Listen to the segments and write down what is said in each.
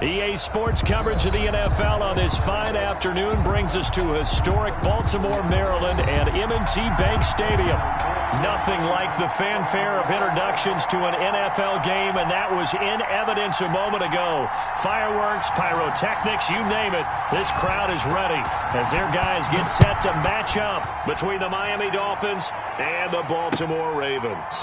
EA Sports coverage of the NFL on this fine afternoon brings us to historic Baltimore, Maryland and M&T Bank Stadium. Nothing like the fanfare of introductions to an NFL game, and that was in evidence a moment ago. Fireworks, pyrotechnics, you name it. This crowd is ready as their guys get set to match up between the Miami Dolphins and the Baltimore Ravens.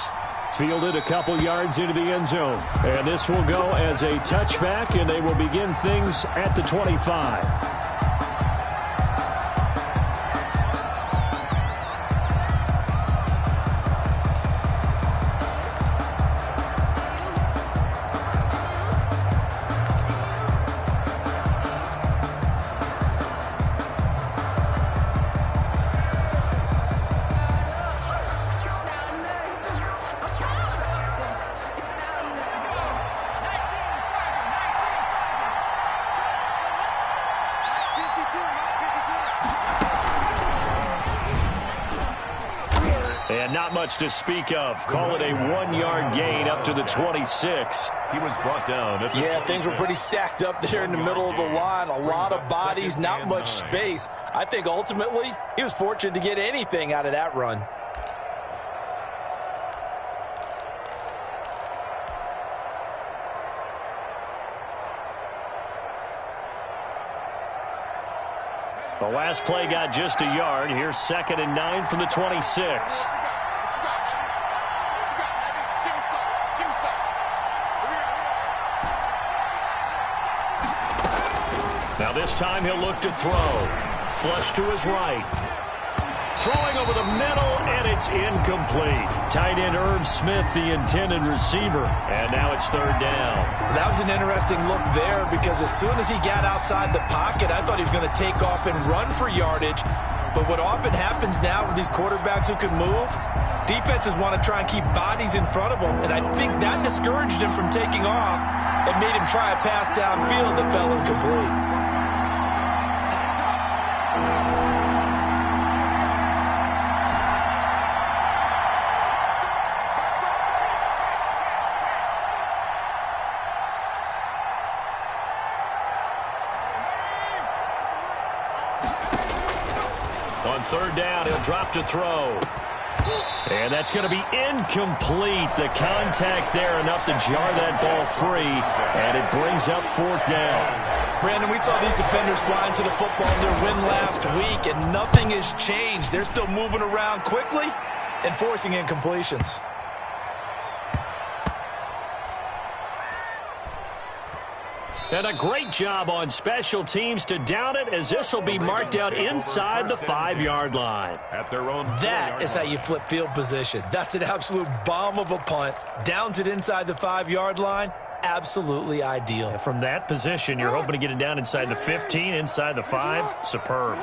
Fielded a couple yards into the end zone. And this will go as a touchback, and they will begin things at the 25. And not much to speak of. Call it a 1-yard gain up to the 26. He was brought down. Yeah, things were pretty stacked up there in the middle of the line. A lot of bodies, not much space. I think ultimately he was fortunate to get anything out of that run. The last play got just a yard. Here's 2nd and 9 from the 26. Now this time he'll look to throw. Flush to his right. Throwing over the middle, and it's incomplete. Tight end Irv Smith, the intended receiver. And now it's 3rd down. That was an interesting look there because as soon as he got outside the pocket, I thought he was going to take off and run for yardage. But what often happens now with these quarterbacks who can move, defenses want to try and keep bodies in front of them. And I think that discouraged him from taking off and made him try a pass downfield that fell incomplete. On 3rd down, he'll drop to throw. And that's going to be incomplete. The contact there enough to jar that ball free, and it brings up 4th down. Brandon, we saw these defenders flying to the football in their win last week, and nothing has changed. They're still moving around quickly and forcing incompletions. And a great job on special teams to down it, as this will be marked out inside the 5-yard line. At their own that is how you flip field position. That's an absolute bomb of a punt. Downs it inside the 5-yard line. Absolutely ideal. From that position, you're hoping to get it down inside the 15, inside the 5. Superb.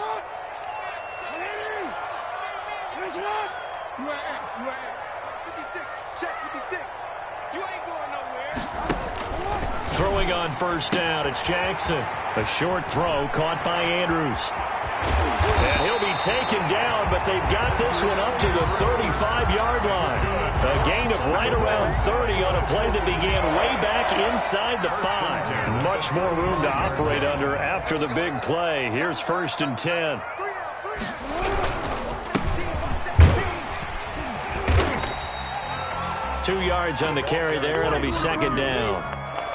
Throwing on 1st down, it's Jackson. A short throw caught by Andrews. And he'll be taken down, but they've got this one up to the 35-yard line. A gain of right around 30 on a play that began way back inside the 5. Much more room to operate under after the big play. Here's 1st and 10. Two yards on the carry there. It'll be 2nd down.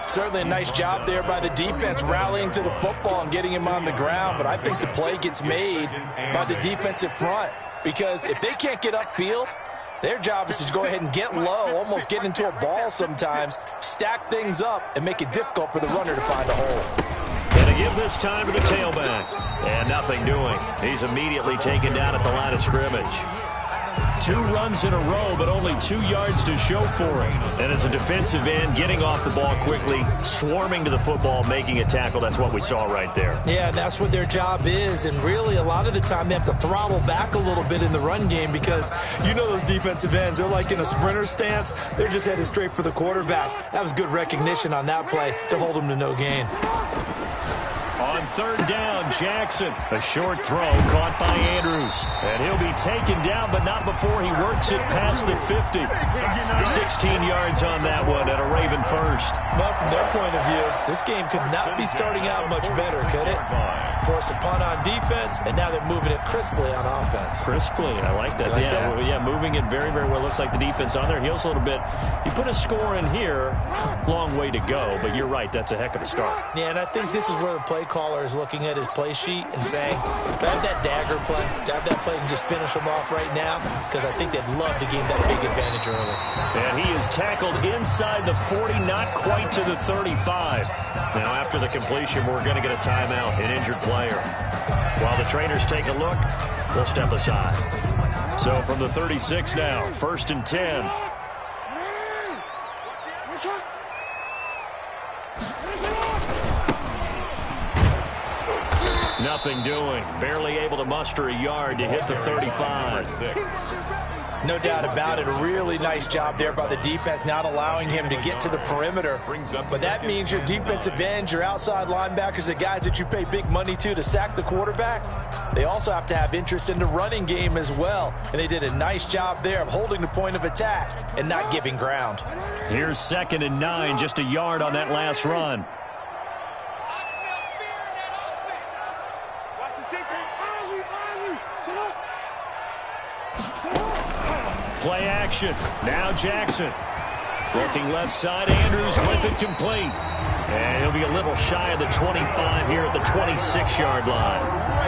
Certainly a nice job there by the defense rallying to the football and getting him on the ground, but I think the play gets made by the defensive front because if they can't get upfield, their job is to go ahead and get low, almost get into a ball sometimes, stack things up, and make it difficult for the runner to find a hole. And to give this time to the tailback. And nothing doing. He's immediately taken down at the line of scrimmage. 2 runs in a row, but only 2 yards to show for it. And as a defensive end, getting off the ball quickly, swarming to the football, making a tackle, that's what we saw right there. Yeah, that's what their job is. And really, a lot of the time, they have to throttle back a little bit in the run game because you know those defensive ends, they're like in a sprinter stance. They're just headed straight for the quarterback. That was good recognition on that play to hold them to no gain. On third down, Jackson. A short throw caught by Andrews. And he'll be taken down, but not before he works it past the 50. 16 yards on that one and a Raven first. Well, from their point of view, this game could not be starting out much better, could it? Force a punt on defense, and now they're moving it crisply on offense. Crisply, I like that. Yeah, moving it very, very well. Looks like the defense on their heels a little bit. You put a score in here, long way to go, but you're right, that's a heck of a start. Yeah, and I think this is where the play caller is looking at his play sheet and saying, do I have that dagger play? Do I have that play and just finish them off right now? Because I think they'd love to gain that big advantage early. And he is tackled inside the 40, not quite to the 35. Now, after the completion, we're going to get a timeout, an injured player. While the trainers take a look, we'll step aside. So from the 36 now, 1st and 10. Nothing doing. Barely able to muster a yard to hit the 35. No doubt about it. A really nice job there by the defense, not allowing him to get to the perimeter. But that means your defensive ends, your outside linebackers, the guys that you pay big money to sack the quarterback, they also have to have interest in the running game as well. And they did a nice job there of holding the point of attack and not giving ground. Here's 2nd and 9, just a yard on that last run. Play action. Now Jackson. Looking left side. Andrews with it complete. And he'll be a little shy of the 25 here at the 26-yard line.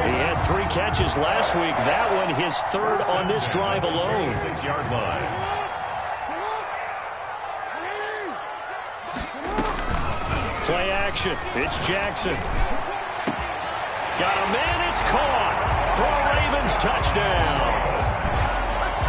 He had 3 catches last week. That one his 3rd on this drive alone. 6-yard line. Play action. It's Jackson. Got a man. It's caught for a Ravens touchdown.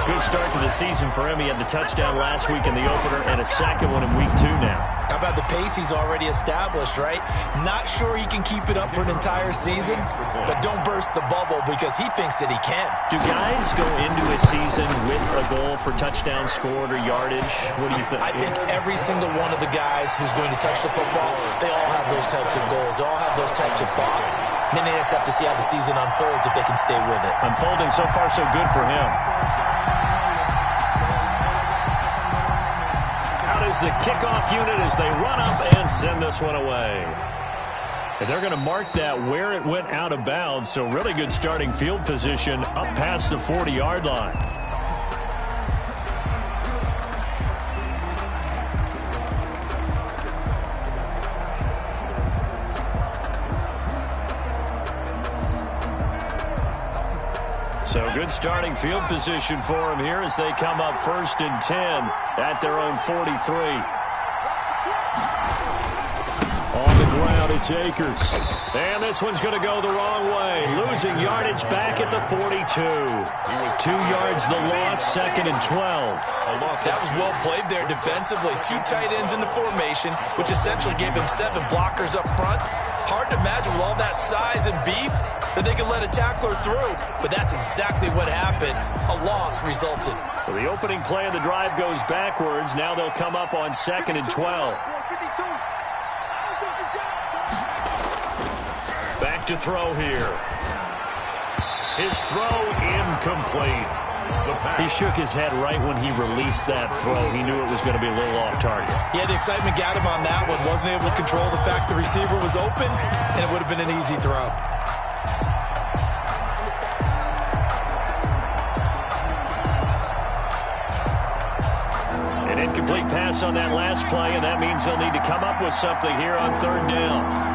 Good start to the season for him. He had the touchdown last week in the opener and a second one in week 2 now. How about the pace he's already established, right? Not sure he can keep it up for an entire season, but don't burst the bubble because he thinks that he can. Do guys go into a season with a goal for touchdown scored or yardage? What do you think? I think every single one of the guys who's going to touch the football, they all have those types of goals. They all have those types of thoughts. Then they just have to see how the season unfolds if they can stay with it. Unfolding so far so good for him. The kickoff unit as they run up and send this one away. And they're going to mark that where it went out of bounds, so really good starting field position up past the 40-yard line. So good starting field position for them here as they come up 1st and 10 at their own 43. On the ground, it's Akers. And this one's going to go the wrong way. Losing yardage back at the 42. 2 yards the loss, 2nd and 12. That was well played there defensively. 2 tight ends in the formation, which essentially gave him 7 blockers up front. Hard to imagine with all that size and beef that they could let a tackler through, but that's exactly what happened. A loss resulted. So the opening play of the drive goes backwards. Now they'll come up on 2nd and 12. Back to throw here. His throw incomplete. He shook his head right when he released that throw. He knew it was going to be a little off target. Yeah, the excitement got him on that one. Wasn't able to control the fact the receiver was open, and it would have been an easy throw. An incomplete pass on that last play, and that means they'll need to come up with something here on 3rd down.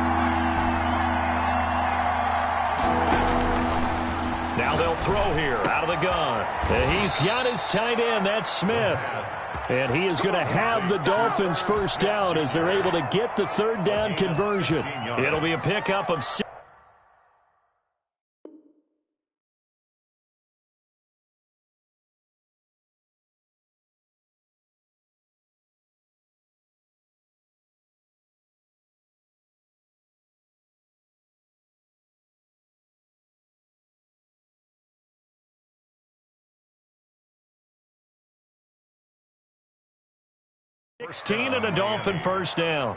Now they'll throw here out of the gun. And he's got his tight end. That's Smith. And he is going to have the Dolphins first down as they're able to get the 3rd down conversion. It'll be a pickup of 6. And a Dolphin first down.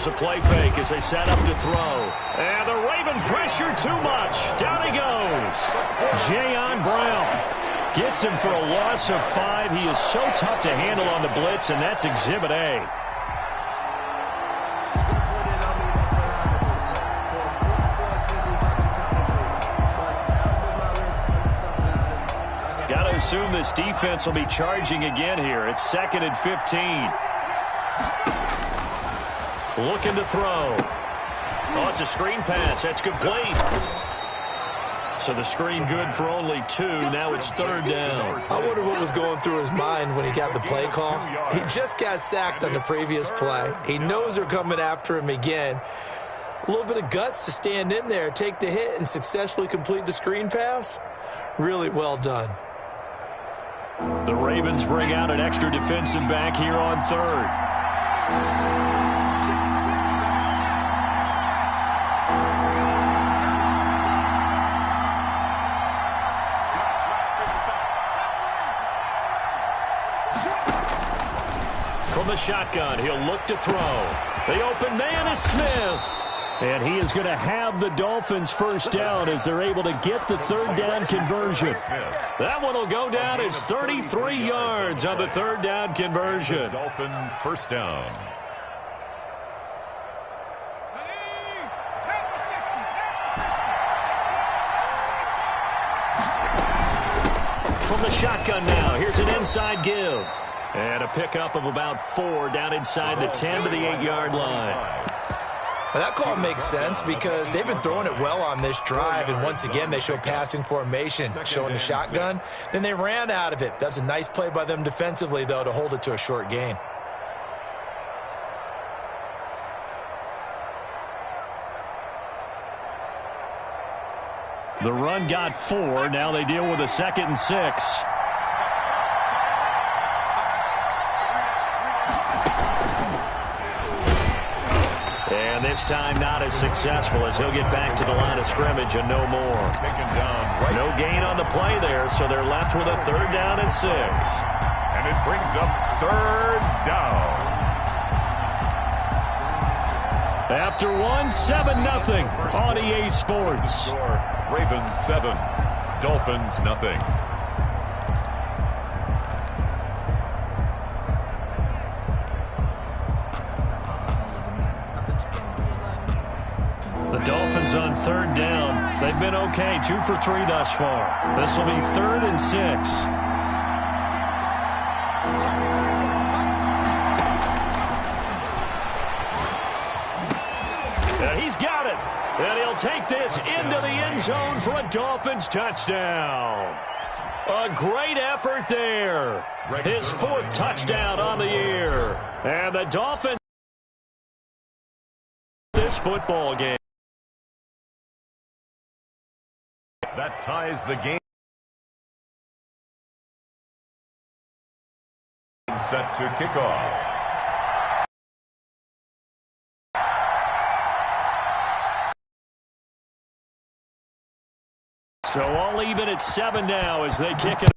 Here's a play fake as they set up to throw. And the Raven pressure too much. Down he goes. Jayon Brown gets him for a loss of 5. He is so tough to handle on the blitz, and that's Exhibit A. Got to assume this defense will be charging again here. It's 2nd and 15. Looking to throw. Oh, it's a screen pass. That's complete. So the screen good for only 2. Now it's 3rd down. I wonder what was going through his mind when he got the play call. He just got sacked on the previous play. He knows they're coming after him again. A little bit of guts to stand in there, take the hit, and successfully complete the screen pass. Really well done. The Ravens bring out an extra defensive back here on 3rd. From the shotgun, he'll look to throw. The open man is Smith. And he is going to have the Dolphins first down as they're able to get the 3rd down conversion. That one will go down as 33 yards on the 3rd down conversion. Dolphin first down. From the shotgun now, here's an inside give. And a pickup of about 4 down inside the 10 to the 8-yard line. Well, that call makes sense because they've been throwing it well on this drive, and once again they show passing formation, showing the shotgun. Then they ran out of it. That's a nice play by them defensively, though, to hold it to a short gain. The run got 4. Now they deal with a 2nd and 6. And this time not as successful as he'll get back to the line of scrimmage and no more. No gain on the play there, so they're left with a 3rd down and 6. And it brings up 3rd down. After 7-0 on EA Sports. Ravens 7, Dolphins nothing. The Dolphins on 3rd down. They've been okay, 2 for 3 thus far. This will be 3rd and 6. And he's got it. And he'll take this into the end zone for a Dolphins touchdown. A great effort there. His 4th touchdown on the year. And the Dolphins this football game. That ties the game. Set to kick off. So all even at 7 now as they kick it.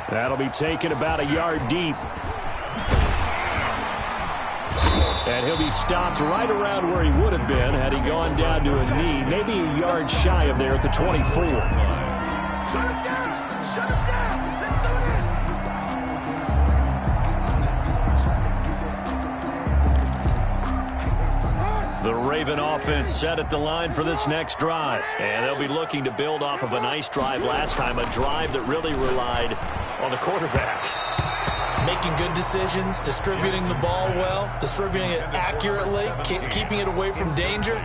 That'll be taken about a yard deep. And he'll be stopped right around where he would have been had he gone down to a knee, maybe a yard shy of there at the 24. The Raven offense set at the line for this next drive. And they'll be looking to build off of a nice drive last time, a drive that really relied on the quarterback. Making good decisions, distributing the ball well, distributing it accurately, keeping it away from danger.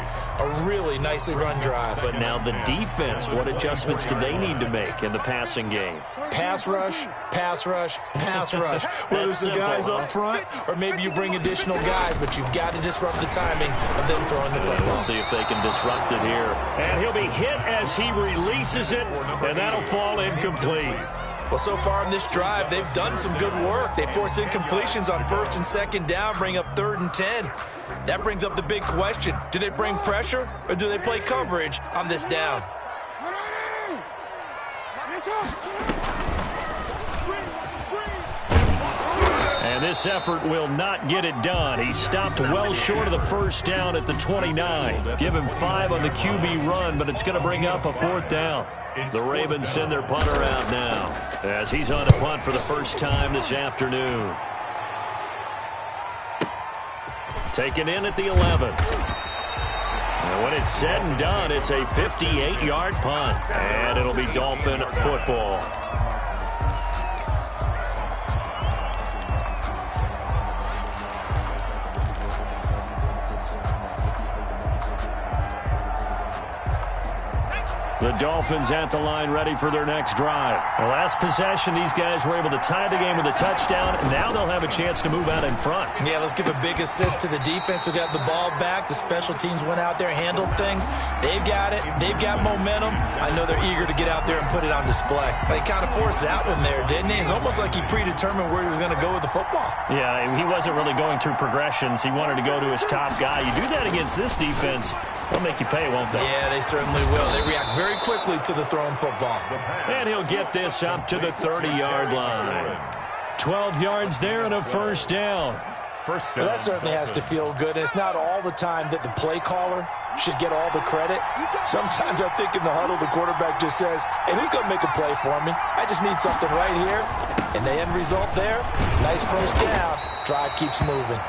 A really nicely run drive. But now the defense, what adjustments do they need to make in the passing game? Pass rush, pass rush, pass rush. Whether it's the guys up front or maybe you bring additional guys, but you've got to disrupt the timing of them throwing the football. We'll see if they can disrupt it here. And he'll be hit as he releases it, and that'll fall incomplete. Well, so far in this drive, they've done some good work. They force incompletions on 1st and 2nd down, bring up 3rd and 10. That brings up the big question. Do they bring pressure or do they play coverage on this down? And this effort will not get it done. He stopped well short of the first down at the 29. Give him 5 on the QB run, but it's going to bring up a 4th down. The Ravens send their punter out now as he's on a punt for the first time this afternoon. Taken in at the 11. And when it's said and done, it's a 58-yard punt. And it'll be Dolphin football. The Dolphins at the line ready for their next drive. The last possession, these guys were able to tie the game with a touchdown. Now they'll have a chance to move out in front. Yeah, let's give a big assist to the defense who got the ball back. The special teams went out there, handled things. They've got it. They've got momentum. I know they're eager to get out there and put it on display. They kind of forced that one there, didn't he? It's almost like he predetermined where he was going to go with the football. Yeah, he wasn't really going through progressions. He wanted to go to his top guy. You do that against this defense, they'll make you pay, won't they? Yeah, they certainly will. They react very quickly to the thrown football. And he'll get this up to the 30-yard line. 12 yards there and a first down. Well, that certainly has to feel good. And it's not all the time that the play caller should get all the credit. Sometimes I think in the huddle, the quarterback just says, hey, who's going to make a play for me? I just need something right here. And the end result there, nice first down. Drive keeps moving.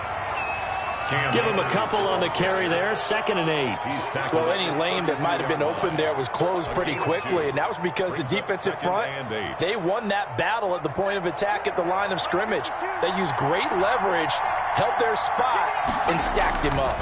Give him a couple on the carry there. 2nd and 8. Well, any lane that might have been open there was closed pretty quickly, and that was because the defensive front, they won that battle at the point of attack at the line of scrimmage. They used great leverage, held their spot, and stacked him up.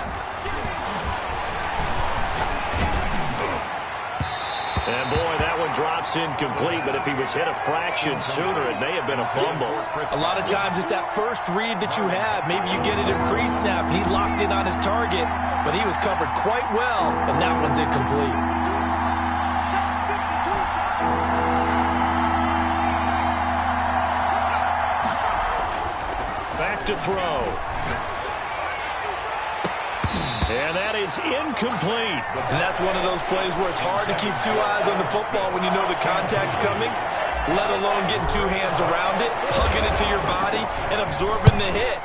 And boy, that one drops incomplete, but if he was hit a fraction sooner, it may have been a fumble. A lot of times it's that first read that you have. Maybe you get it in pre-snap, and he locked in on his target, but he was covered quite well, and that one's incomplete. Back to throw. And that is incomplete. And that's one of those plays where it's hard to keep 2 eyes on the football when you know the contact's coming, let alone getting 2 hands around it, hugging it to your body, and absorbing the hit,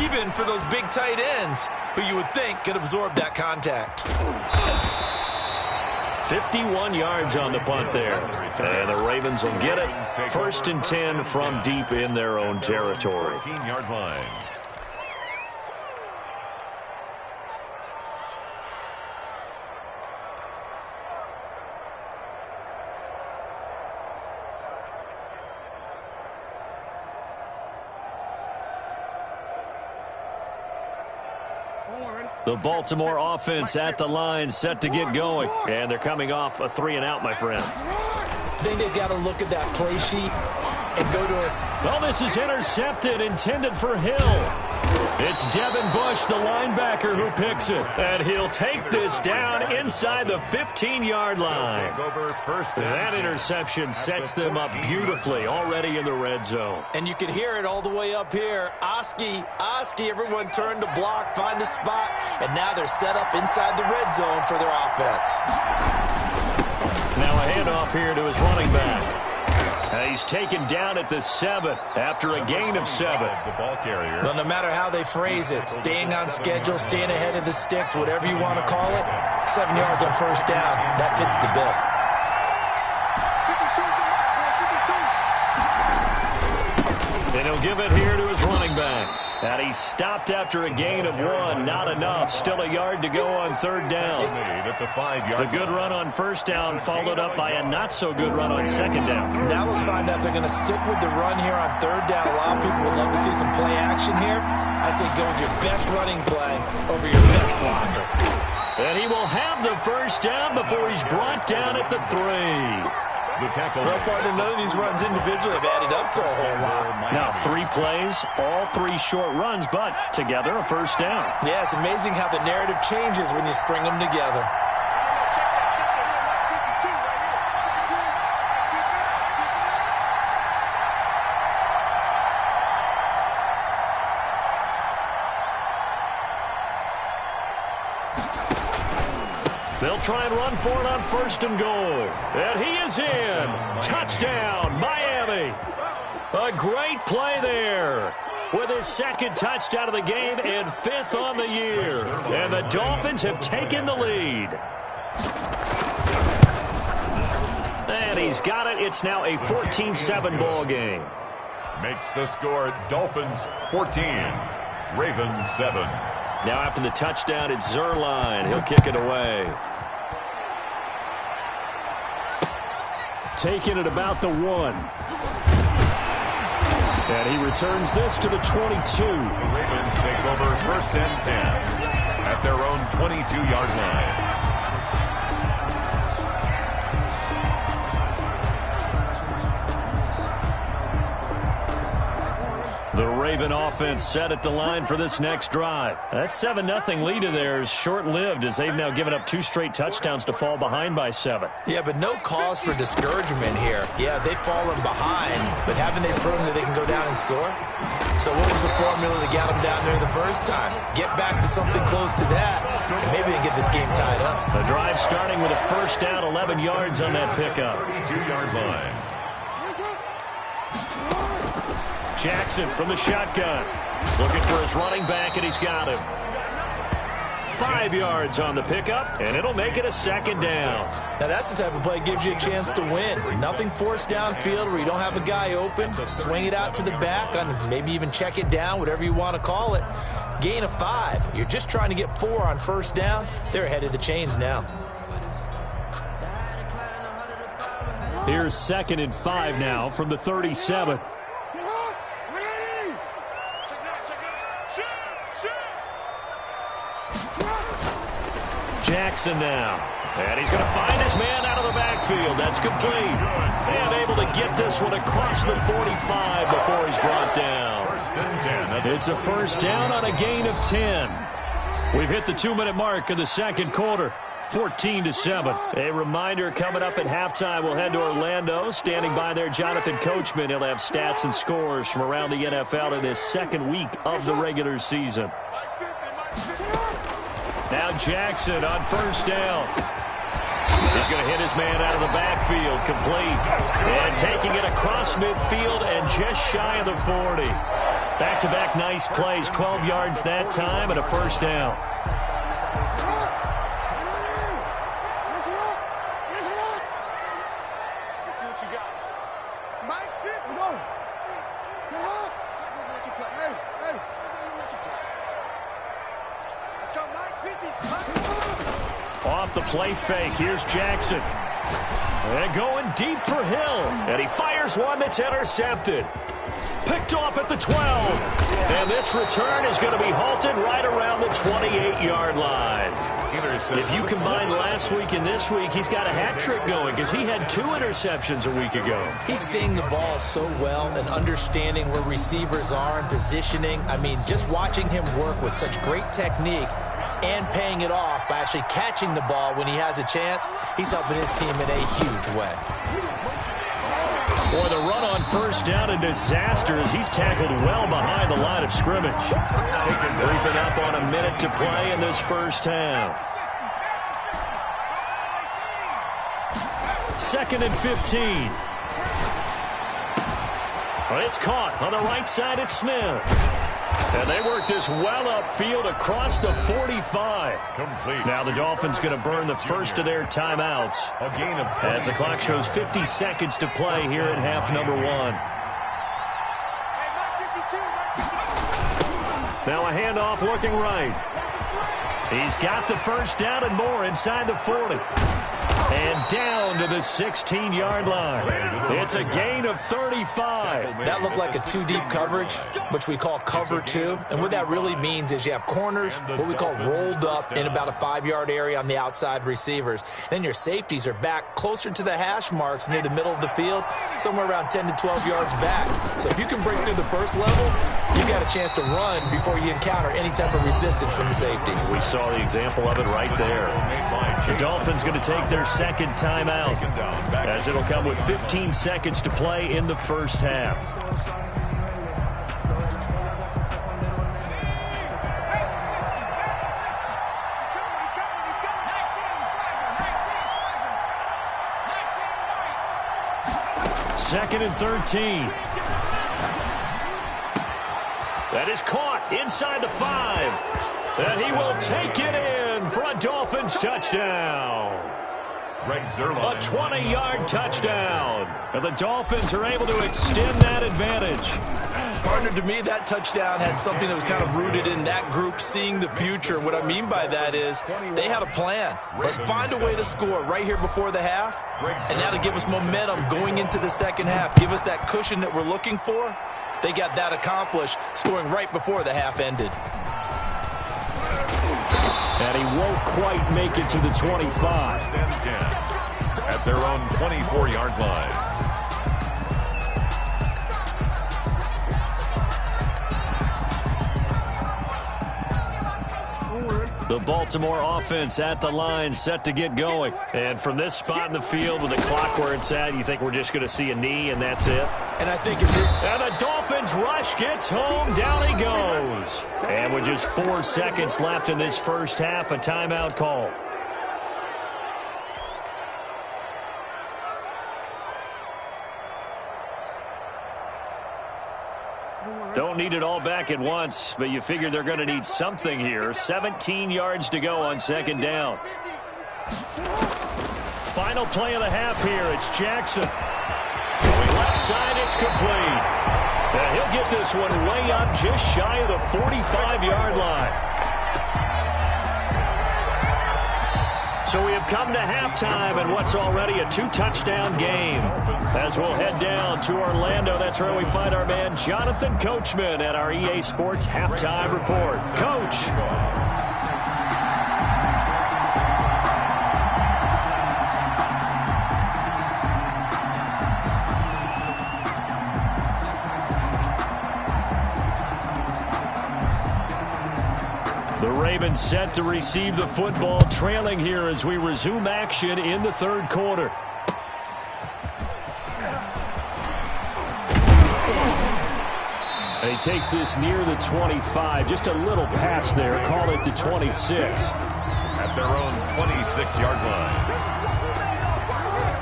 even for those big tight ends who you would think could absorb that contact. 51 yards on the punt there. And the Ravens will get it. 1st and 10 from deep in their own territory. 14-yard line. The Baltimore offense at the line, set to get going. And they're coming off a 3-and-out, my friend. I think they've got to look at that play sheet and go to us. Well, this is intercepted, intended for Hill. It's Devin Bush, the linebacker, who picks it. And he'll take this down inside the 15-yard line. That interception sets them up beautifully already in the red zone. And you can hear it all the way up here. Oski, everyone turned to block, find a spot, and now they're set up inside the red zone for their offense. Now a handoff here to his running back. He's taken down at the 7 after a gain of 7. The ball carrier. Well, no matter how they phrase it, staying on schedule, staying ahead of the sticks, whatever you want to call it, 7 yards on first down, that fits the bill. And he'll give it here to his running back. And he stopped after a gain of 1. Not enough. Still a yard to go on 3rd down. The good run on first down followed up by a not-so-good run on 2nd down. Now let's find out if they're going to stick with the run here on 3rd down. A lot of people would love to see some play action here. I say go with your best running play over your best blocker. And he will have the first down before he's brought down at the 3. Well, partner, none of these runs individually have added up to a whole lot. Now, 3 plays, all 3 short runs, but together a first down. Yeah, it's amazing how the narrative changes when you string them together. They'll try and run for it on 1st and goal. And he is in. Touchdown, Miami. A great play there. with his second touchdown of the game and 5th on the year. And the Dolphins have taken the lead. And he's got it. It's now a 14-7 ball game. Makes the score Dolphins 14, Ravens 7. Now after the touchdown, it's Zerline. He'll kick it away. Taking it about the 1. And he returns this to the 22. The Ravens take over 1st and 10 at their own 22-yard line. The Raven offense set at the line for this next drive. That 7-0 lead of theirs short-lived as they've now given up 2 straight touchdowns to fall behind by 7. Yeah, but no cause for discouragement here. Yeah, they've fallen behind, but haven't they proven that they can go down and score? So what was the formula that got them down there the first time? Get back to something close to that, and maybe they can get this game tied up. The drive starting with a 1st down, 11 yards on that pickup. 32-yard line. Jackson from the shotgun. Looking for his running back, and he's got him. 5 yards on the pickup, and it'll make it a 2nd down. Now that's the type of play that gives you a chance to win. Nothing forced downfield where you don't have a guy open. Swing it out to the back, maybe even check it down, whatever you want to call it. Gain of 5. You're just trying to get 4 on 1st down. They're ahead of the chains now. Here's 2nd and 5 now from the 37. Jackson now. And he's going to find his man out of the backfield. That's complete. And able to get this one across the 45 before he's brought down. 1st and 10. It's a 1st down on a gain of 10. We've hit the 2-minute mark of the 2nd quarter. 14-7. A reminder coming up at halftime. We'll head to Orlando. Standing by there, Jonathan Coachman. He'll have stats and scores from around the NFL in his 2nd week of the regular season. Now Jackson on 1st down. He's going to hit his man out of the backfield, complete. And taking it across midfield and just shy of the 40. Back-to-back nice plays, 12 yards that time and a 1st down. Off the play fake, here's Jackson. And going deep for Hill. And he fires one that's intercepted. Picked off at the 12. And this return is going to be halted right around the 28-yard line. If you combine last week and this week, he's got a hat trick going because he had 2 interceptions a week ago. He's seeing the ball so well and understanding where receivers are and positioning. I mean, just watching him work with such great technique and paying it off by actually catching the ball when he has a chance, he's helping his team in a huge way. Boy, the run on 1st down, a disaster as he's tackled well behind the line of scrimmage. Creeping up on a minute to play in this 1st half. 2nd and 15. Well, it's caught on the right side at Smith. And they work this well upfield across the 45. Complete. Now the Dolphins going to burn the first of their timeouts A gain of 20 as the clock shows 50 seconds to play here in half number 1. Now a handoff looking right. He's got the 1st down and more inside the 40. And down to the 16-yard line. It's a gain of 35. That looked like a 2-deep coverage, which we call cover 2. And what that really means is you have corners, what we call rolled up in about a 5-yard area on the outside receivers. Then your safeties are back closer to the hash marks near the middle of the field, somewhere around 10 to 12 yards back. So if you can break through the first level, you've got a chance to run before you encounter any type of resistance from the safeties. We saw the example of it right there. The Dolphins going to take their 2nd timeout as it'll come with 15 seconds to play in the 1st half. Second and 13. That is caught inside the 5. And he will take it in for a Dolphins touchdown. A 20-yard touchdown. And the Dolphins are able to extend that advantage. Partner, to me, that touchdown had something that was kind of rooted in that group seeing the future. What I mean by that is they had a plan. Let's find a way to score right here before the half, and that'll give us momentum going into the second half. Give us that cushion that we're looking for. They got that accomplished, scoring right before the half ended. And he won't quite make it to the 25. At their own 24-yard line. The Baltimore offense at the line, set to get going. And from this spot in the field with the clock where it's at, you think we're just going to see a knee and that's it? And I think if and the Dolphins rush gets home, down he goes. And with just 4 seconds left in this first half, a timeout call. Don't need it all back at once, but you figure they're going to need something here. 17 yards to go on second down. Final play of the half here. It's Jackson. Going left side, it's complete. And he'll get this one way up just shy of the 45-yard line. So we have come to halftime and what's already a 2-touchdown game. As we'll head down to Orlando, that's where we find our man Jonathan Coachman at our EA Sports Halftime Report. Coach. The Ravens set to receive the football, trailing here as we resume action in the third quarter. And he takes this near the 25, just a little pass there, call it the 26. At their own 26-yard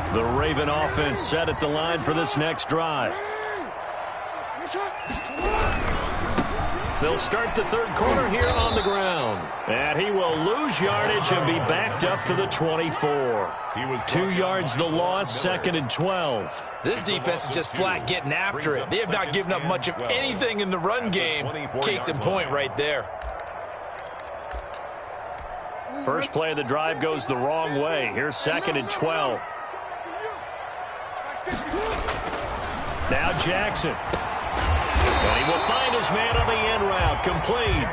line. The Raven offense set at the line for this next drive. They'll start the third quarter here on the ground. And he will lose yardage and be backed up to the 24. 2 yards the loss, 2nd and 12. This defense is just flat getting after it. They have not given up much of anything in the run game. Case in point right there. First play of the drive goes the wrong way. Here's 2nd and 12. Now Jackson. And he will find his man on the end route. Complete.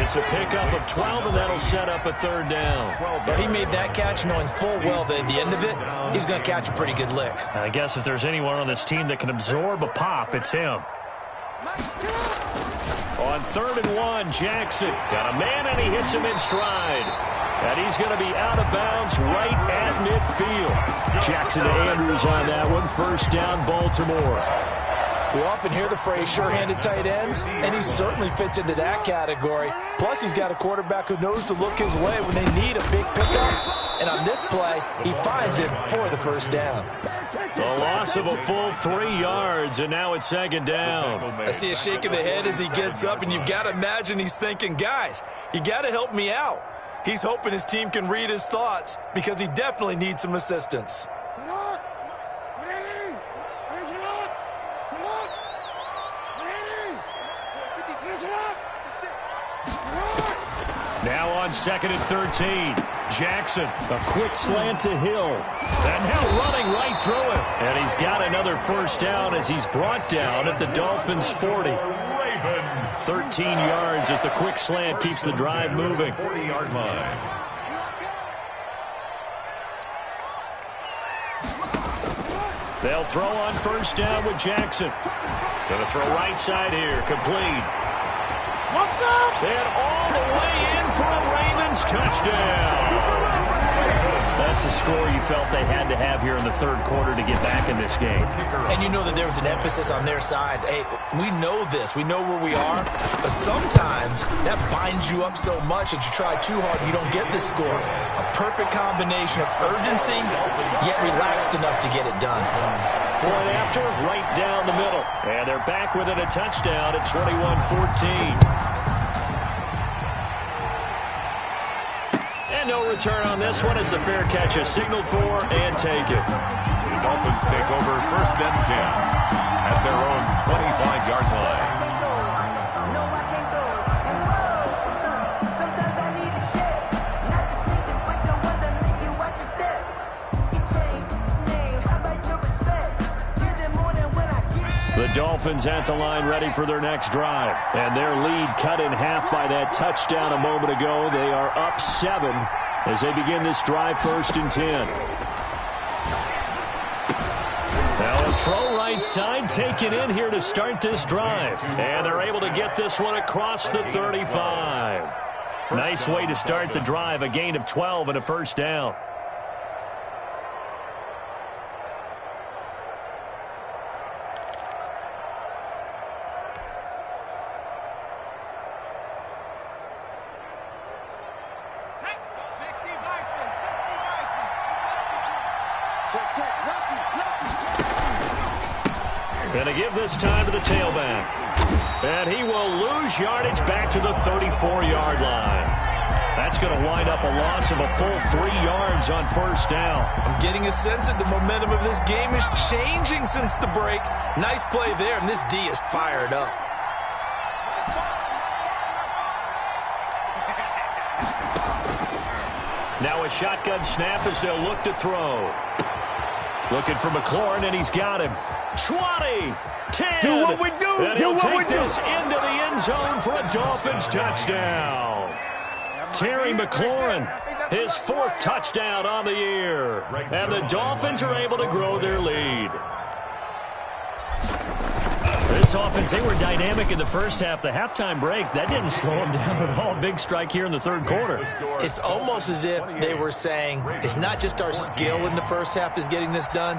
It's a pickup of 12, and that'll set up a third down. Well, he made that catch knowing full well that at the end of it, he's going to catch a pretty good lick. I guess if there's anyone on this team that can absorb a pop, it's him. On 3rd and 1, Jackson got a man, and he hits him in stride. And he's going to be out of bounds right at midfield. Jackson to Andrews on that one. First down, Baltimore. We often hear the phrase sure-handed tight ends, and he certainly fits into that category. Plus, he's got a quarterback who knows to look his way when they need a big pickup. And on this play, he finds it for the first down. A loss of a full 3 yards, and now it's 2nd down. I see a shake of the head as he gets up, and you've got to imagine he's thinking, guys, you got to help me out. He's hoping his team can read his thoughts because he definitely needs some assistance. Now on 2nd and 13, Jackson, a quick slant to Hill. And Hill running right through it. And he's got another first down as he's brought down at the Dolphins' 40. 13 yards as the quick slant keeps the drive moving. 40-yard line. They'll throw on first down with Jackson. Going to throw right side here, complete. What's up? And all the way in for a Ravens touchdown. That's a score you felt they had to have here in the third quarter to get back in this game. And you know that there was an emphasis on their side. Hey, we know this. We know where we are. But sometimes that binds you up so much that you try too hard and you don't get this score. A perfect combination of urgency, yet relaxed enough to get it done. Point after, right down the middle. And they're back within a touchdown at 21-14. No return on this one as the fair catch is signaled for and taken. The Dolphins take over first and 10 at their own 25-yard line. The Dolphins at the line ready for their next drive. And their lead cut in half by that touchdown a moment ago. They are up 7 as they begin this drive first and 10. Now a throw right side taken in here to start this drive. And they're able to get this one across the 35. Nice way to start the drive. A gain of 12 and a first down. Going to give this time to the tailback. And he will lose yardage back to the 34-yard line. That's going to wind up a loss of a full 3 yards on first down. I'm getting a sense that the momentum of this game is changing since the break. Nice play there, and this D is fired up. Now a shotgun snap as they'll look to throw. Looking for McLaurin, and he's got him. 20, 10. Do what we do. And he'll take this into the end zone for a Dolphins touchdown. Terry McLaurin, his 4th touchdown on the year. And the Dolphins are able to grow their lead. This offense, they were dynamic in the first half. The halftime break, that didn't slow them down at all. Big strike here in the third quarter. It's almost as if they were saying, it's not just our skill in the first half that's getting this done,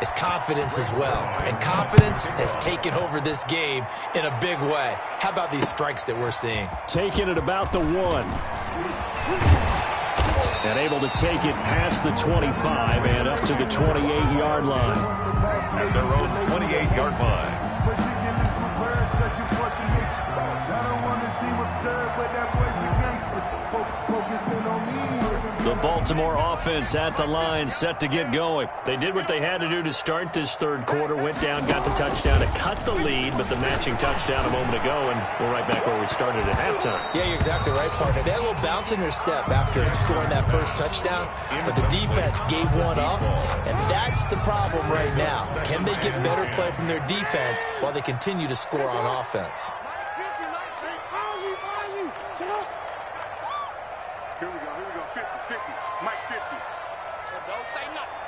it's confidence as well. And confidence has taken over this game in a big way. How about these strikes that we're seeing? Taking it about the 1. And able to take it past the 25 and up to the 28-yard line. At their own 28-yard line. The Baltimore offense at the line, set to get going. They did what they had to do to start this third quarter, went down, got the touchdown to cut the lead, but the matching touchdown a moment ago, and we're right back where we started at halftime. Yeah, you're exactly right, partner. They had a little bounce in their step after scoring that first touchdown, but the defense gave one up, and that's the problem right now. Can they get better play from their defense while they continue to score on offense? Here we go, 50, Mike 50. So don't say nothing.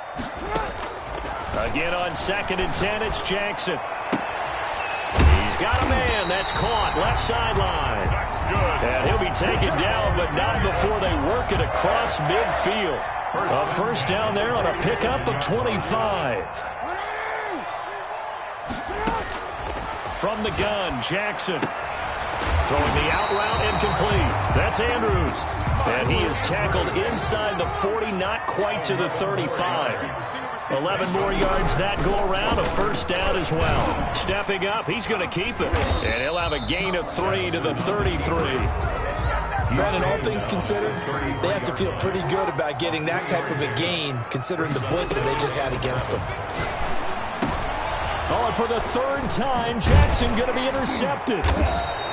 Again on 2nd and 10, it's Jackson. He's got a man, that's caught, left sideline. That's good. And he'll be taken down, but not before they work it across midfield. A first down there on a pickup of 25. From the gun, Jackson. Throwing the out route incomplete. That's Andrews. And he is tackled inside the 40, not quite to the 35. 11 more yards that go around, a first down as well. Stepping up, he's going to keep it. And he'll have a gain of 3 to the 33. Brandon, all things considered, they have to feel pretty good about getting that type of a gain, considering the blitz that they just had against them. Oh, and for the 3rd time, Jackson going to be intercepted.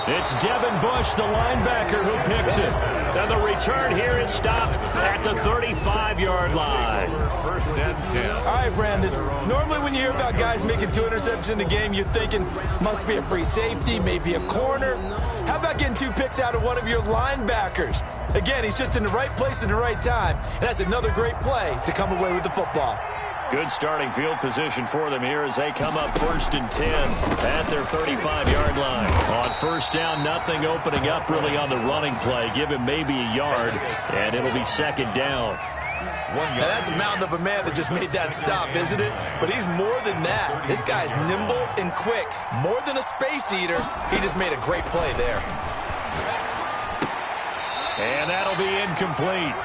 It's Devin Bush, the linebacker, who picks it. And the return here is stopped at the 35-yard line. First and 10. All right, Brandon. Normally when you hear about guys making 2 interceptions in the game, you're thinking must be a free safety, maybe a corner. How about getting 2 picks out of one of your linebackers? Again, he's just in the right place at the right time. And that's another great play to come away with the football. Good starting field position for them here as they come up 1st and 10 at their 35-yard line. On first down, nothing opening up really on the running play. Give him maybe a yard, and it'll be 2nd down. Now that's a mountain of a man that just made that stop, isn't it? But he's more than that. This guy's nimble and quick. More than a space eater. He just made a great play there. And that'll be incomplete.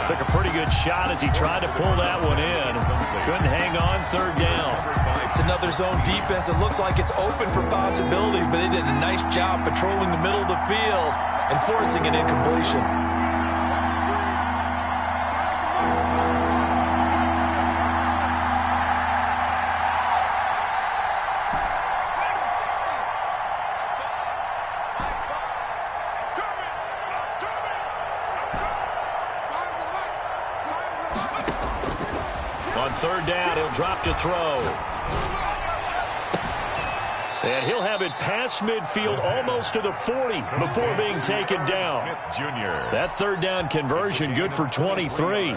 Took a pretty good shot as he tried to pull that one in. Couldn't hang on third down. It's another zone defense. It looks like it's open for possibilities, but they did a nice job patrolling the middle of the field and forcing an incompletion. On third down, he'll drop to throw. And he'll have it past midfield almost to the 40 before being taken down. That third down conversion good for 23.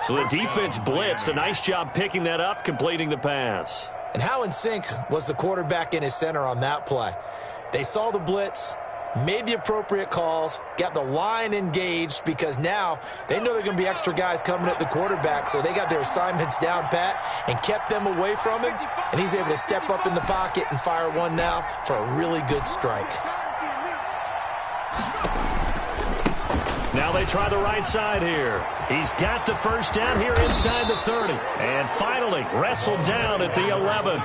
So the defense blitzed. A nice job picking that up, completing the pass. And how in sync was the quarterback in his center on that play? They saw the blitz, made the appropriate calls, got the line engaged because now they know there are going to be extra guys coming at the quarterback, so they got their assignments down pat and kept them away from him, and he's able to step up in the pocket and fire one now for a really good strike. Now they try the right side here. He's got the first down here inside the 30. And finally wrestled down at the 11.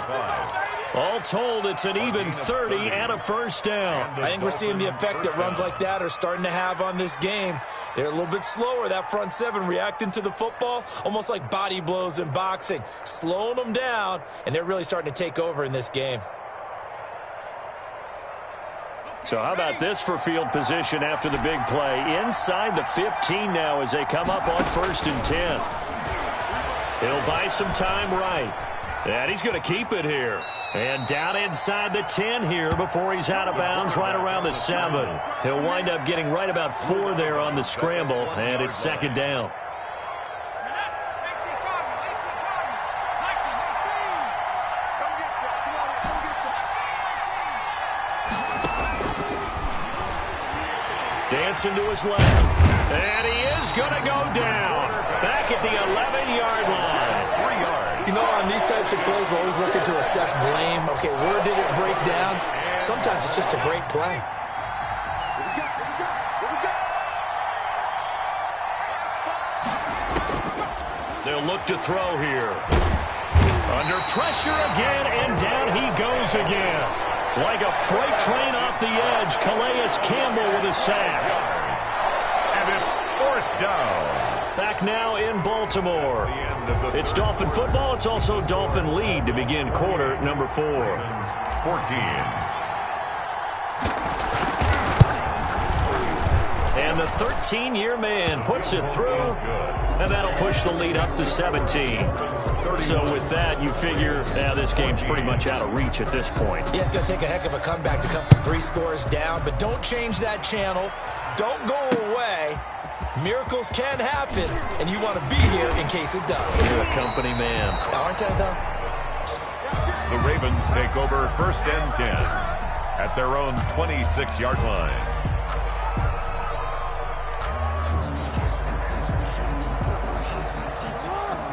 All told, it's an even 30 and a first down. I think we're seeing the effect that runs like that are starting to have on this game. They're a little bit slower, that front seven, reacting to the football, almost like body blows in boxing, slowing them down, and they're really starting to take over in this game. So how about this for field position after the big play? Inside the 15 now as they come up on 1st and 10. He'll buy some time right. And he's going to keep it here. And down inside the 10 here before he's out of bounds right around the 7. He'll wind up getting right about 4 there on the scramble, and it's 2nd down. Dancing to his left. And he is going to go down. Back at the 11-yard line. 3 yards. You know, on these types of plays, we're always looking to assess blame. Okay, where did it break down? Sometimes it's just a great play. They'll look to throw here. Under pressure again, and down he goes again. Like a freight train off the edge, Calais Campbell with a sack. And it's 4th down. Back now in Baltimore. It's Dolphin football. It's also Dolphin lead to begin quarter number 4. 14. And the 13-year man puts it through, and that'll push the lead up to 17. So with that, you figure, now this game's pretty much out of reach at this point. Yeah, it's going to take a heck of a comeback to come from 3 scores down, but don't change that channel. Don't go away. Miracles can happen, and you want to be here in case it does. You're a company man. Aren't I, though? The Ravens take over 1st and 10 at their own 26-yard line.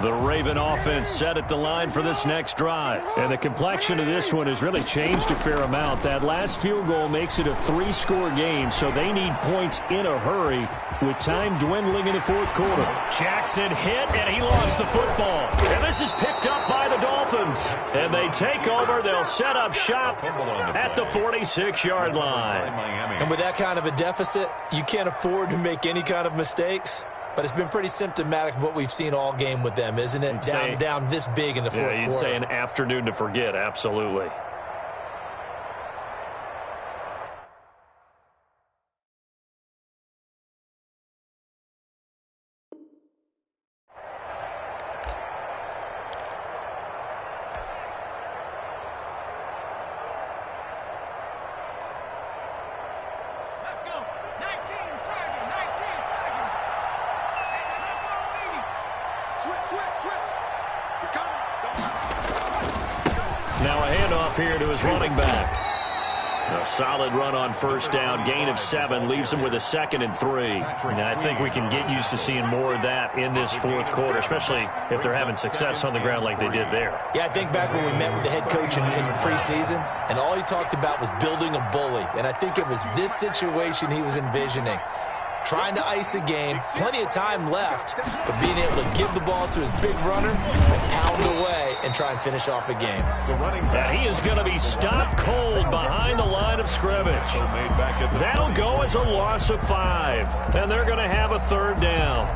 The Raven offense set at the line for this next drive. And the complexion of this one has really changed a fair amount. That last field goal makes it a 3-score game, so they need points in a hurry with time dwindling in the 4th quarter. Jackson hit, and he lost the football. And this is picked up by the Dolphins. And they take over. They'll set up shop at the 46-yard line. And with that kind of a deficit, you can't afford to make any kind of mistakes. But it's been pretty symptomatic of what we've seen all game with them, isn't it? Down this big in the 4th quarter. Yeah, you'd say an afternoon to forget, absolutely. Switch. Now a handoff here to his running back. A solid run on first down. Gain of 7 leaves them with a 2nd and 3. And I think we can get used to seeing more of that in this fourth quarter, especially if they're having success on the ground like they did there. Yeah, I think back when we met with the head coach in preseason, and all he talked about was building a bully. And I think it was this situation he was envisioning. Trying to ice a game, plenty of time left, but being able to give the ball to his big runner and pound away and try and finish off a game. And he is going to be stopped cold behind the line of scrimmage. That'll go as a loss of 5, and they're going to have a 3rd down.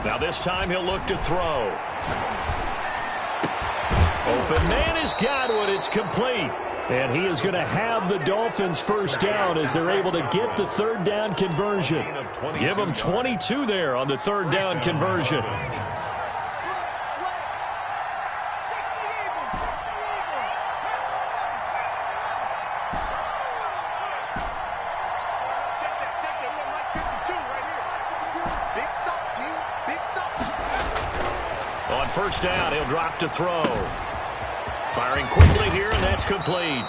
Now this time he'll look to throw. Open man has got it. It's complete. And he is going to have the Dolphins first down as they're able to get the 3rd down conversion. Give them 22 there on the 3rd down conversion. On first down, he'll drop to throw. Firing quickly here, and that's complete.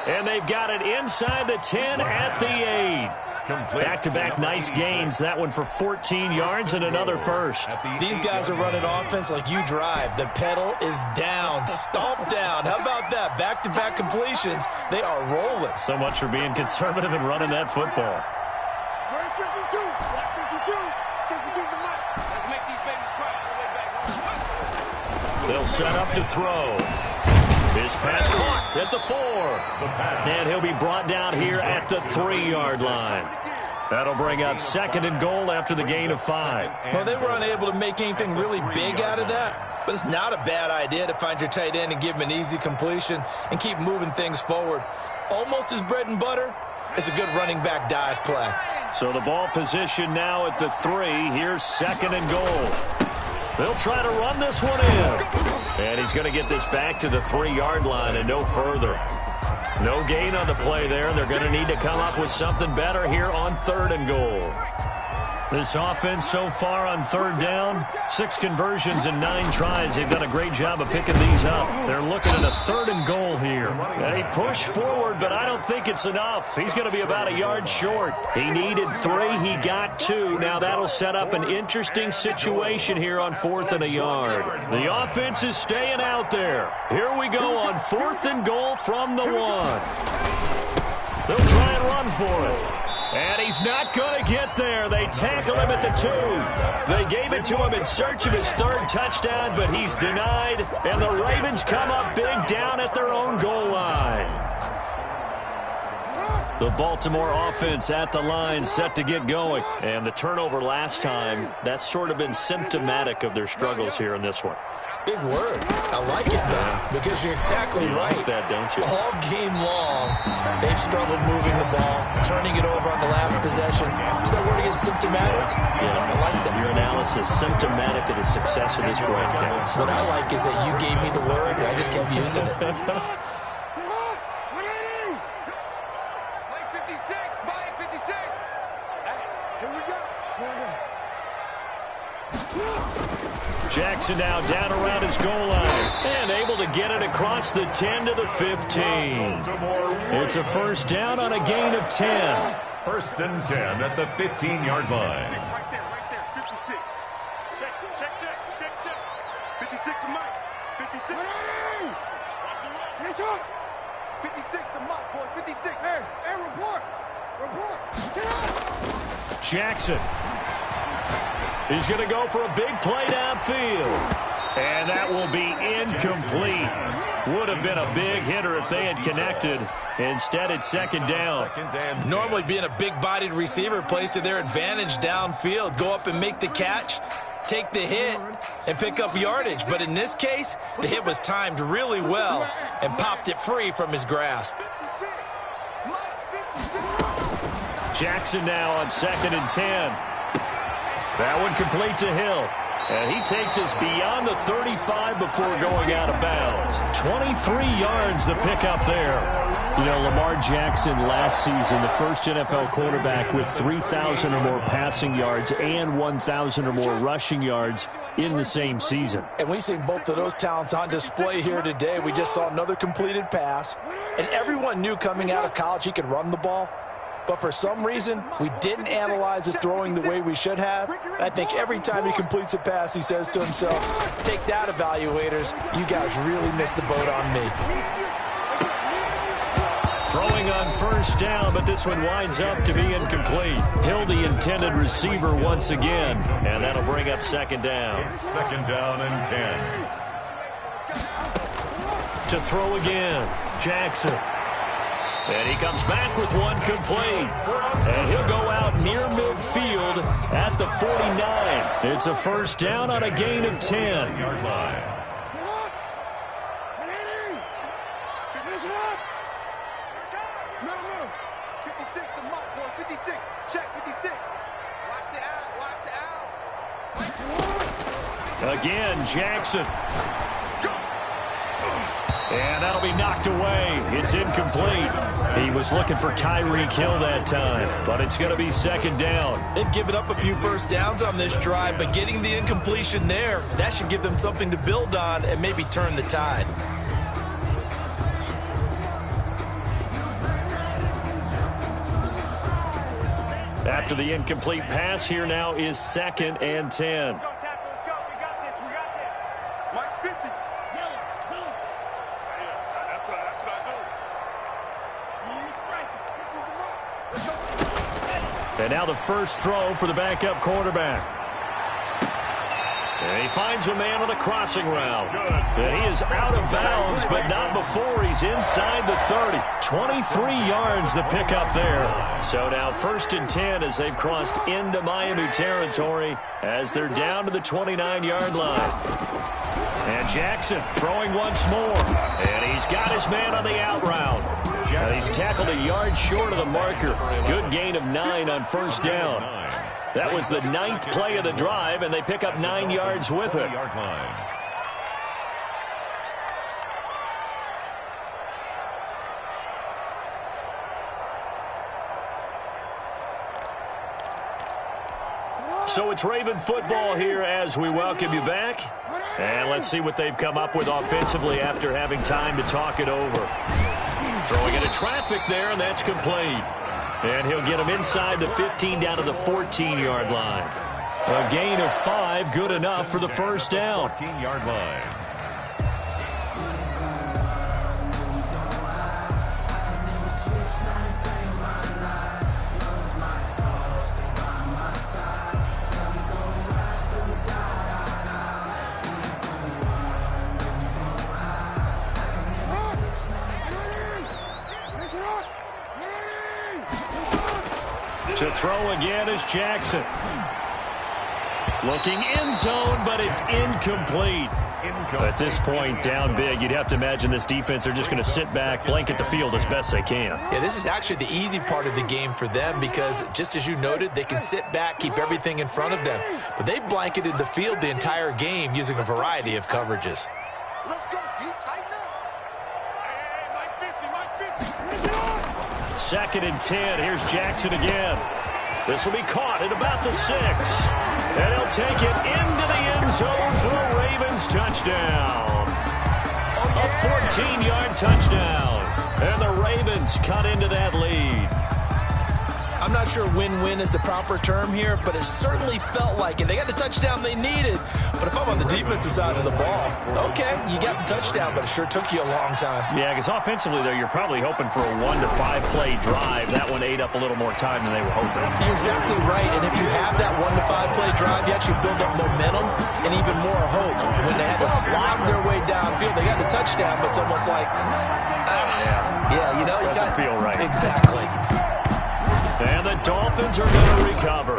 And they've got it inside the 10 at the 8. Back-to-back nice gains. That one for 14 yards and another first. These guys are running offense like you drive. The pedal is down, stomped down. How about that? Back-to-back completions. They are rolling. So much for being conservative and running that football. Where's 52? 52. 52's the mic. Let's make these babies cry all the way back home. They'll set up to throw. His pass caught at the 4. And he'll be brought down here at the 3-yard line. That'll bring up 2nd and goal after the gain of 5. Well, they were unable to make anything really big out of that, but it's not a bad idea to find your tight end and give him an easy completion and keep moving things forward. Almost his bread and butter is a good running back dive play. So the ball position now at the 3. Here's 2nd and goal. They'll try to run this one in. And he's going to get this back to the 3-yard line and no further. No gain on the play there. They're going to need to come up with something better here on 3rd and goal. This offense so far on 3rd down, 6 conversions and 9 tries. They've done a great job of picking these up. They're looking at a 3rd and goal here. They push forward, but I don't think it's enough. He's going to be about a yard short. He needed 3. He got 2. Now that'll set up an interesting situation here on 4th and a yard. The offense is staying out there. Here we go on 4th and goal from the 1. They'll try and run for it. And he's not going to get there. They tackle him at the 2. They gave it to him in search of his 3rd touchdown, but he's denied. And the Ravens come up big down at their own goal line. The Baltimore offense at the line set to get going. And the turnover last time, that's sort of been symptomatic of their struggles here in this one. Big word. I like it, though, because you're exactly right. You like that, don't you? All game long, they've struggled moving the ball, turning it over on the last possession. Is that word again, symptomatic? Yeah, I like that. Your analysis, symptomatic of the success of this broadcast. What I like is that you gave me the word, and I just kept using it. Jackson now down around his goal line and able to get it across the 10 to the 15. It's a first down on a gain of 10. 1st and 10 at the 15-yard line. Right there. 56. Check. 56 the mic. 56. Ready! Finish up. 56 the mic, boys. 56. Hey, report. Get up. Jackson. He's going to go for a big play downfield. And that will be incomplete. Would have been a big hitter if they had connected. Instead, it's second down. Normally being a big-bodied receiver plays to their advantage downfield. Go up and make the catch, take the hit, and pick up yardage. But in this case, the hit was timed really well and popped it free from his grasp. Jackson now on 2nd and 10. That one complete to Hill. And he takes us beyond the 35 before going out of bounds. 23 yards the pickup there. You know, Lamar Jackson last season, the first NFL quarterback with 3,000 or more passing yards and 1,000 or more rushing yards in the same season. And we've seen both of those talents on display here today. We just saw another completed pass. And everyone knew coming out of college he could run the ball. But for some reason, we didn't analyze it throwing the way we should have. I think every time he completes a pass, he says to himself, take that, evaluators. You guys really missed the boat on me. Throwing on first down, but this one winds up to be incomplete. Hill, the intended receiver once again, and that'll bring up second down. It's second down and 10. To throw again, Jackson. And he comes back with one complete. And he'll go out near midfield at the 49. It's a first down on a gain of 10. Yard line. No. 56, the mark, boys. 56. Check 56. Watch the out. Again, Jackson. And that'll be knocked away. It's incomplete. He was looking for Tyreek Hill that time, but it's going to be second down. They've given up a few first downs on this drive, but getting the incompletion there, that should give them something to build on and maybe turn the tide. After the incomplete pass, here now is 2nd and 10. And now the first throw for the backup quarterback. And he finds a man on the crossing route. And he is out of bounds, but not before he's inside the 30. 23 yards the pickup there. So now 1st and 10 as they've crossed into Miami territory as they're down to the 29-yard line. And Jackson throwing once more. And he's got his man on the out route. And he's tackled a yard short of the marker. Good gain of 9 on first down. That was the 9th play of the drive, and they pick up 9 yards with it. So it's Raven football here as we welcome you back. And let's see what they've come up with offensively after having time to talk it over. Throwing into traffic there, and that's complete. And he'll get him inside the 15 down to the 14-yard line. A gain of 5, good enough for the first down. 14-yard line. To throw again is Jackson. Looking end zone, but it's incomplete. At this point, down big, you'd have to imagine this defense are just going to sit back, blanket the field as best they can. Yeah, this is actually the easy part of the game for them because, just as you noted, they can sit back, keep everything in front of them. But they've blanketed the field the entire game using a variety of coverages. Let's go, D. Tighten up. Hey, Mike 50. 2nd and 10. Here's Jackson again. This will be caught at about the 6. And he'll take it into the end zone for a Ravens touchdown. A 14-yard touchdown. And the Ravens cut into that lead. I'm not sure win-win is the proper term here, but it certainly felt like it. They got the touchdown they needed. But if I'm on the defensive side of the ball, okay, you got the touchdown, but it sure took you a long time. Yeah, because offensively, though, you're probably hoping for a 1 to 5 play drive. That one ate up a little more time than they were hoping. You're exactly right, and if you have that 1 to 5 play drive, you actually build up momentum and even more hope. When they had to slog their way downfield, they got the touchdown, but it's almost like, yeah, you know, it doesn't feel right. Exactly. And the Dolphins are going to recover.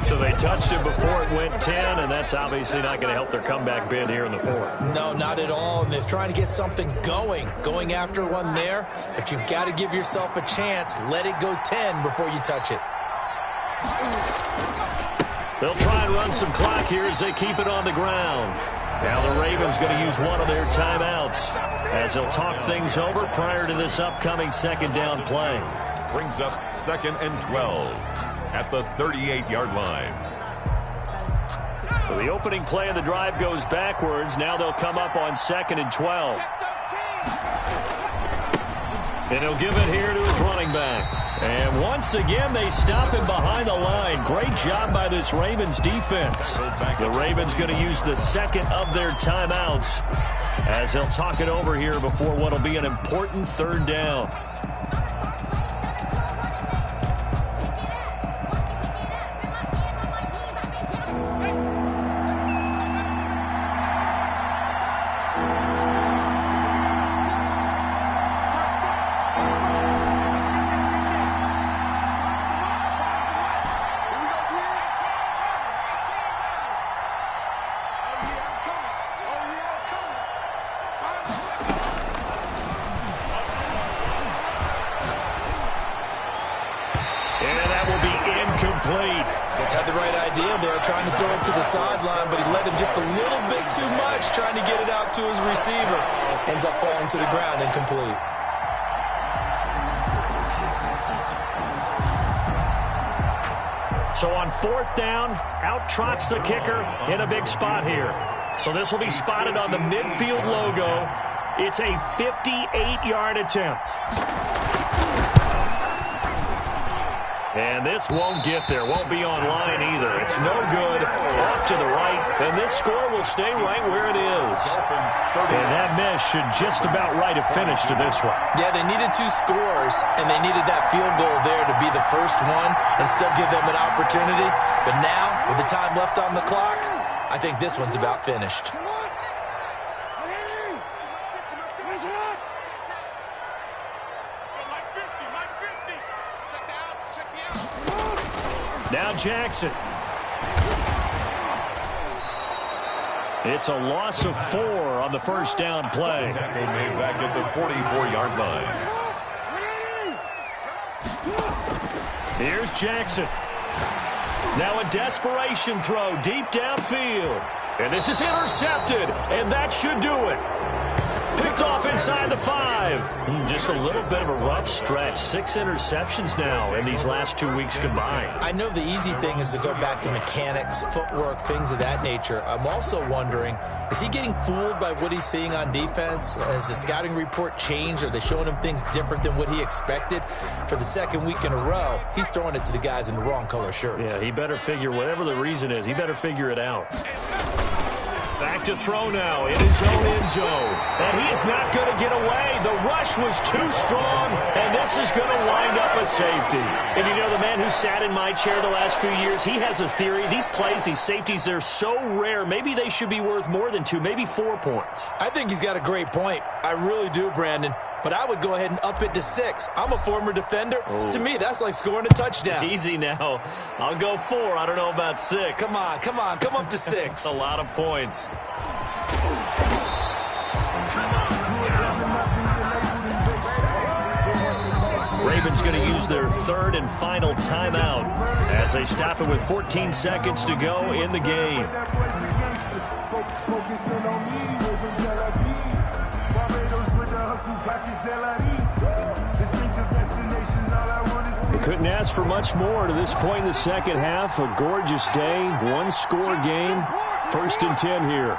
So they touched it before it went 10, and that's obviously not going to help their comeback bid here in the fourth. No, not at all, and they're trying to get something going after one there, but you've got to give yourself a chance. Let it go 10 before you touch it. They'll try and run some clock here as they keep it on the ground. Now the Ravens going to use one of their timeouts as they'll talk things over prior to this upcoming second down play. Brings up 2nd and 12 at the 38-yard line. So the opening play of the drive goes backwards. Now they'll come up on 2nd and 12. And he'll give it here to his running back. And once again, they stop him behind the line. Great job by this Ravens defense. The Ravens going to use the second of their timeouts as they'll talk it over here before what will be an important third down. Had the right idea there, trying to throw it to the sideline, but he led him just a little bit too much, trying to get it out to his receiver. Ends up falling to the ground, incomplete. So on 4th down, out trots the kicker in a big spot here. So this will be spotted on the midfield logo. It's a 58-yard attempt. And this won't get there, won't be online either. It's no good, off to the right, and this score will stay right where it is. And that miss should just about right have finished to this one. Yeah, they needed 2 scores, and they needed that field goal there to be the first one and still give them an opportunity. But now, with the time left on the clock, I think this one's about finished. Now Jackson. It's a loss of 4 on the first down play. Tackle made back at the 44-yard line. Here's Jackson. Now a desperation throw deep downfield. And this is intercepted, and that should do it. Picked off inside the 5. Just a little bit of a rough stretch. 6 interceptions now in these last 2 weeks combined. I know the easy thing is to go back to mechanics, footwork, things of that nature. I'm also wondering, is he getting fooled by what he's seeing on defense? Has the scouting report changed? Are they showing him things different than what he expected? For the second week in a row, he's throwing it to the guys in the wrong color shirts. Yeah, he better figure, whatever the reason is, he better figure it out. Back to throw now in his own end zone. And he is not going to get away. The rush was too strong, and this is going to wind up a safety. And you know, the man who sat in my chair the last few years, he has a theory. These plays, these safeties, they're so rare. Maybe they should be worth more than 2, maybe 4 points. I think he's got a great point. I really do, Brandon. But I would go ahead and up it to 6. I'm a former defender. To me, that's like scoring a touchdown. Easy now. I'll go 4. I don't know about 6. Come on. Come up to 6. That's a lot of points. Ravens going to use their 3rd and final timeout as they stop it with 14 seconds to go in the game. Couldn't ask for much more to this point in the second half. A gorgeous day, 1-score game. 1st and 10 here.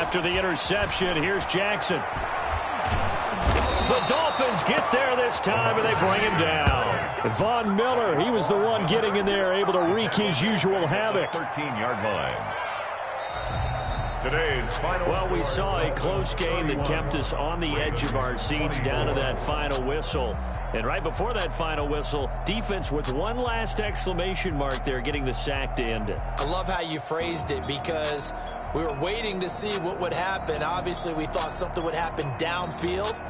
After the interception, here's Jackson. The Dolphins get there this time, and they bring him down. Von Miller, he was the one getting in there, able to wreak his usual havoc. 13-yard line. Today's final. Well, we saw a close game that kept us on the edge of our seats down to that final whistle. And right before that final whistle, defense with one last exclamation mark there, getting the sack to end it. I love how you phrased it, because we were waiting to see what would happen. Obviously, we thought something would happen downfield.